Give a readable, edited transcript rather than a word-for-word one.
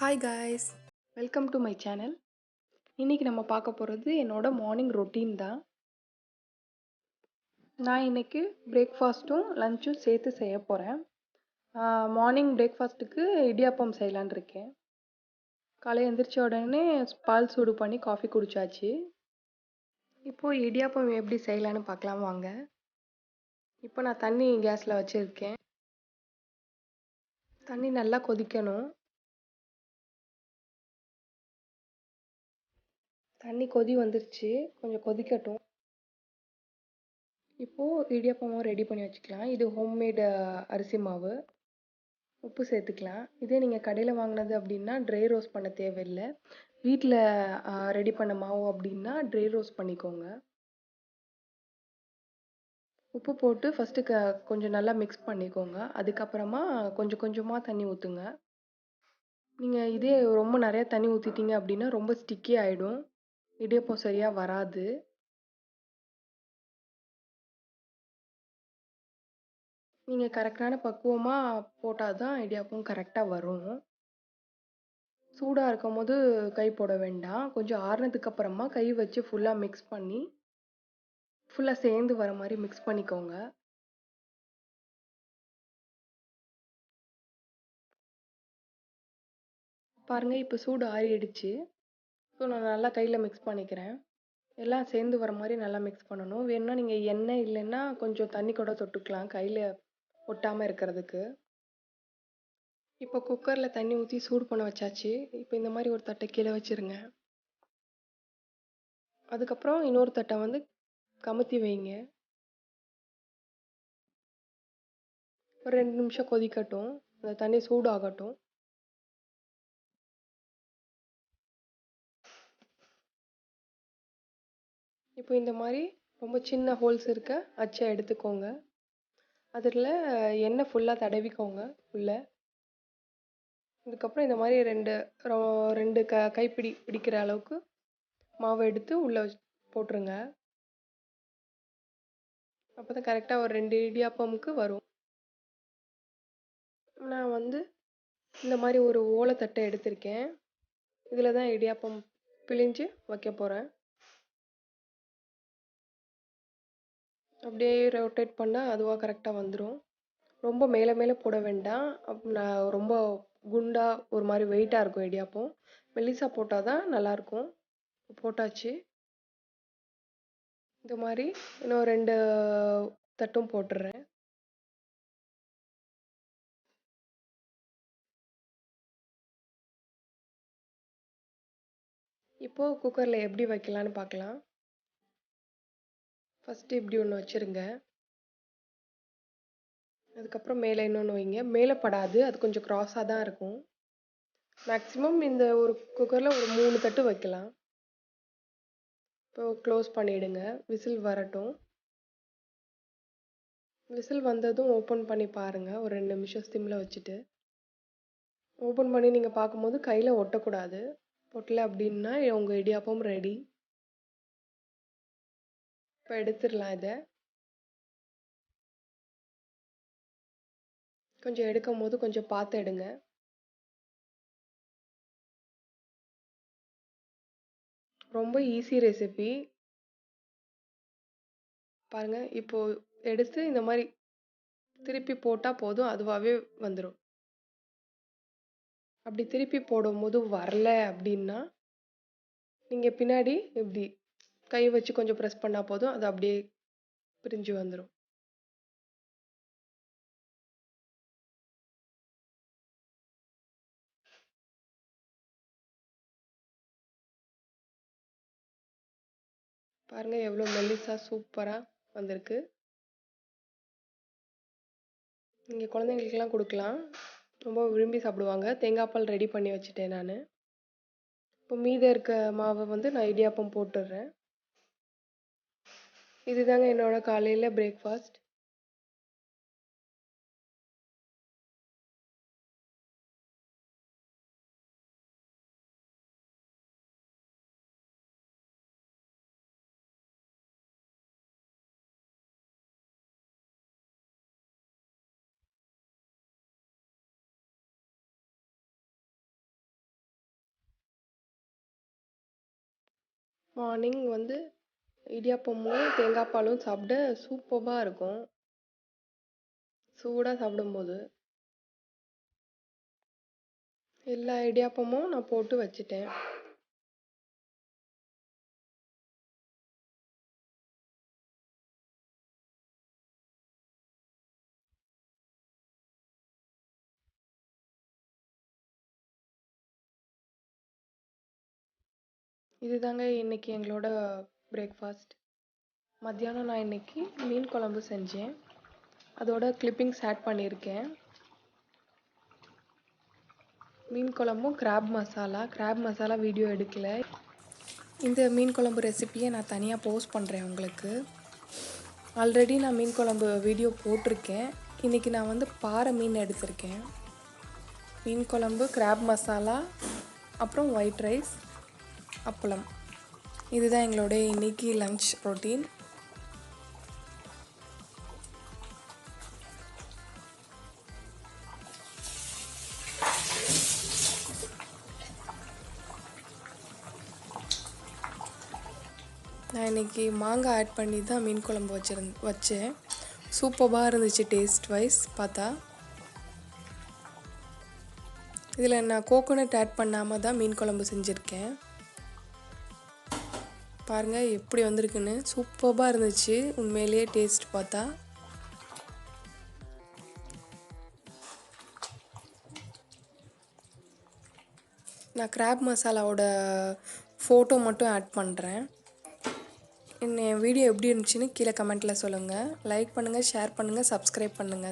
Hi guys, welcome to my channel. இன்னைக்கு நம்ம பார்க்க போகிறது என்னோட மார்னிங் ரொட்டீன் தான். நான் இன்னைக்கு பிரேக்ஃபாஸ்ட்டும் லஞ்சும் சேர்த்து செய்ய போகிறேன். மார்னிங் பிரேக்ஃபாஸ்ட்டுக்கு இடியாப்பம் செய்யலான் இருக்கேன். காலை எந்திரிச்ச உடனே பால் சூடு பண்ணி காஃபி குடிச்சாச்சு. இப்போது இடியாப்பம் எப்படி செய்யலான்னு பார்க்கலாம் வாங்க. இப்போ நான் தண்ணி கேஸில் வச்சுருக்கேன். தண்ணி நல்லா கொதிக்கணும். தண்ணி கொதி வந்துருச்சு, கொஞ்சம் கொதிக்கட்டும். இப்போது இடியாப்பம் மாவு ரெடி பண்ணி வச்சுக்கலாம். இது ஹோம்மேடு அரிசி மாவு. உப்பு சேர்த்துக்கலாம். இதே நீங்கள் கடையில் வாங்கினது அப்படின்னா ட்ரை ரோஸ்ட் பண்ண தேவையில்லை. வீட்டில் ரெடி பண்ண மாவு அப்படின்னா ட்ரை ரோஸ்ட் பண்ணிக்கோங்க. உப்பு போட்டு ஃபஸ்ட்டு கொஞ்சம் நல்லா மிக்ஸ் பண்ணிக்கோங்க. அதுக்கப்புறமா கொஞ்சம் கொஞ்சமாக தண்ணி ஊற்றுங்க. நீங்கள் இதே ரொம்ப நிறைய தண்ணி ஊற்றிட்டீங்க அப்படின்னா ரொம்ப ஸ்டிக்கி ஆகிடும், இடியாப்பம் சரியாக வராது. நீங்கள் கரெக்டான பக்குவமாக போட்டால் தான் இடியாப்பம் கரெக்டாக வரும். சூடாக இருக்கும் போது கை போட வேண்டாம். கொஞ்சம் ஆறுனதுக்கு அப்புறமா கை வச்சு ஃபுல்லாக மிக்ஸ் பண்ணி ஃபுல்லாக சேர்ந்து வர மாதிரி மிக்ஸ் பண்ணிக்கோங்க. பாருங்கள், இப்போ சூடு ஆறிடுச்சு. ஸோ நான் நல்லா கையில் மிக்ஸ் பண்ணிக்கிறேன். எல்லாம் சேர்ந்து வர மாதிரி நல்லா மிக்ஸ் பண்ணணும். வேணும்னா நீங்கள் எண்ணெய் இல்லைன்னா கொஞ்சம் தண்ணி கூட தொட்டுக்கலாம் கையில் ஒட்டாமல் இருக்கிறதுக்கு. இப்போ குக்கரில் தண்ணி ஊற்றி சூடு பண்ண வச்சாச்சு. இப்போ இந்த மாதிரி ஒரு தட்டை கீழே வச்சுருங்க. அதுக்கப்புறம் இன்னொரு தட்டை வந்து கமுத்தி வைங்க. ஒரு 2 நிமிஷம் கொதிக்கட்டும், அந்த தண்ணி சூடாகட்டும். இப்போ இந்த மாதிரி ரொம்ப சின்ன ஹோல்ஸ் இருக்க அச்சை எடுத்துக்கோங்க. அதில் எண்ணெய் ஃபுல்லாக தடவிக்கோங்க உள்ளே. அதுக்கப்புறம் இந்த மாதிரி ரெண்டு கைப்பிடி பிடிக்கிற அளவுக்கு மாவை எடுத்து உள்ளே போட்டுருங்க. அப்போ தான் கரெக்டாக ஒரு 2 இடியாப்பமுக்கு வரும். நான் வந்து இந்த மாதிரி ஒரு ஓலைத்தட்டை எடுத்திருக்கேன். இதில் தான் இடியாப்பம் பிழிஞ்சு வைக்க போகிறேன். அப்படியே ரொட்டேட் பண்ணால் அதுவாக கரெக்டாக வந்துடும். ரொம்ப மேலே மேலே போட வேண்டாம். நான் ரொம்ப குண்டாக ஒரு மாதிரி வெயிட்டாக இருக்கும் இடியாப்பம். மெல்லிசா போட்டால் தான் நல்லாயிருக்கும். போட்டாச்சு. இந்த மாதிரி இன்னும் 2 தட்டும் போட்டுடுறேன். இப்போது குக்கரில் எப்படி வைக்கலான்னு பார்க்கலாம். ஃபஸ்ட்டு இப்படி ஒன்று வச்சுருங்க. அதுக்கப்புறம் மேலே இன்னொன்று வைங்க. மேலே படாது, அது கொஞ்சம் க்ராஸாக தான் இருக்கும். மேக்ஸிமம் இந்த ஒரு குக்கரில் ஒரு 3 தட்டு வைக்கலாம். இப்போ க்ளோஸ் பண்ணிவிடுங்க. விசில் வரட்டும். விசில் வந்ததும் ஓப்பன் பண்ணி பாருங்கள். ஒரு 2 நிமிஷம் சிம்மில் வச்சுட்டு ஓப்பன் பண்ணி நீங்கள் பார்க்கும்போது கையில் ஒட்டக்கூடாது. ஒட்டலை அப்படின்னா உங்கள் இடியாப்பம் ரெடி. இப்போ எடுத்துடலாம். இதை கொஞ்சம் எடுக்கும் போது கொஞ்சம் பார்த்து எடுங்க. ரொம்ப ஈஸி ரெசிபி. பாருங்கள், இப்போது எடுத்து இந்த மாதிரி திருப்பி போட்டால் போதும், அதுவாகவே வந்துடும். அப்படி திருப்பி போடும்போது வரல அப்படின்னா நீங்கள் பின்னாடி இப்படி கை வச்சு கொஞ்சம் ப்ரெஸ் பண்ணால் போதும், அது அப்படியே பிரிஞ்சு வந்துடும். பாருங்கள் எவ்வளோ மெல்லிசா சூப்பராக வந்திருக்கு. நீங்கள் குழந்தைங்களுக்கெல்லாம் கொடுக்கலாம், ரொம்ப விரும்பி சாப்பிடுவாங்க. தேங்காய் பால் ரெடி பண்ணி வச்சுட்டேன் நான். இப்போ மீதம் இருக்க மாவை வந்து நான் இடியாப்பம் போட்டுடுறேன். இதுதாங்க என்னோட காலையில் பிரேக்ஃபாஸ்ட். மார்னிங் வந்து இடியாப்பமும் தேங்காய் பாலும் சாப்பிட சூப்பராக இருக்கும். சூடாக சாப்பிடும்போது எல்லா இடியாப்பமும் நான் போட்டு வச்சுட்டேன். இதுதாங்க இன்னைக்கு எங்களோட பிரேக்ஃபாஸ்ட். மத்தியானம் நான் இன்னைக்கு மீன் குழம்பு செஞ்சேன். அதோட கிளிப்பிங்ஸ் ஆட் பண்ணியிருக்கேன். மீன் குழம்பும் கிராப் மசாலா வீடியோ எடுக்கல. இந்த மீன் குழம்பு ரெசிபியை நான் தனியாக போஸ்ட் பண்ணுறேன் உங்களுக்கு. ஆல்ரெடி நான் மீன் குழம்பு வீடியோ போட்டிருக்கேன். இன்றைக்கி நான் வந்து பாறை மீன் எடுத்திருக்கேன். மீன் குழம்பு, கிராப் மசாலா, அப்புறம் ஒயிட் ரைஸ், அப்பளம். இதுதான் எங்களோட இன்னைக்கு லன்ச் ரொட்டீன். நான் இன்றைக்கி மாங்காய் ஆட் பண்ணி தான் மீன் குழம்பு வச்சேன். சூப்பராக இருந்துச்சு டேஸ்ட் வைஸ் பார்த்தா. இதில் நான் கோகோனட் ஆட் பண்ணாமல் தான் மீன் குழம்பு செஞ்சுருக்கேன். பாருங்கள் எப்படி வந்திருக்குன்னு. சூப்பராக இருந்துச்சு உண்மையிலேயே டேஸ்ட் பார்த்தா. நான் கிராப் மசாலாவோட ஃபோட்டோ மட்டும் ஆட் பண்ணுறேன். என் வீடியோ எப்படி இருந்துச்சுன்னு கீழே கமெண்ட்டில் சொல்லுங்கள். லைக் பண்ணுங்கள், ஷேர் பண்ணுங்கள், சப்ஸ்கிரைப் பண்ணுங்கள்.